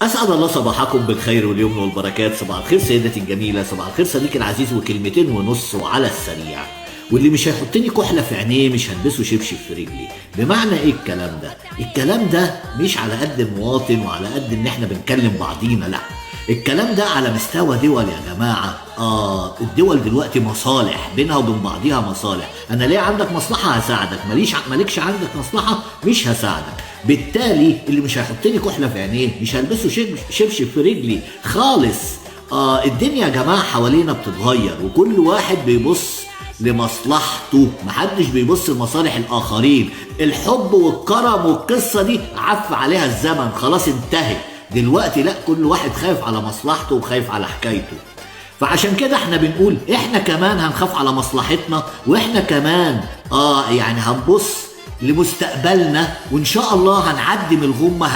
أسعد الله صباحكم بالخير واليمن والبركات. صباح الخير سيدتي الجميلة، صباح الخير صديقي العزيز، وكلمتين ونص وعلى السريع. واللي مش هيحطني كحلة في عينيه مش هلبسه شبشب في رجلي. بمعنى ايه الكلام ده؟ الكلام ده مش على قد المواطن وعلى قد ان احنا بنكلم بعضينا، لا. الكلام ده على مستوى دول يا جماعة. الدول دلوقتي مصالح بينها وبين بعضيها، مصالح. انا ليه عندك مصلحة هساعدك، مالكش عندك مصلحة مش هساعدك. بالتالي اللي مش هيحطني كحلة في عينيه مش هلبسه شبشب في رجلي خالص. الدنيا يا جماعة حوالينا بتتغير، وكل واحد بيبص لمصلحته، محدش بيبص لمصالح الآخرين. الحب والكرم والقصة دي عف عليها الزمن، خلاص انتهت. دلوقتي لا، كل واحد خايف على مصلحته وخايف على حكايته. فعشان كده احنا بنقول احنا كمان هنخاف على مصلحتنا، واحنا كمان يعني هنبص لمستقبلنا، وان شاء الله هنعدي من الغمة،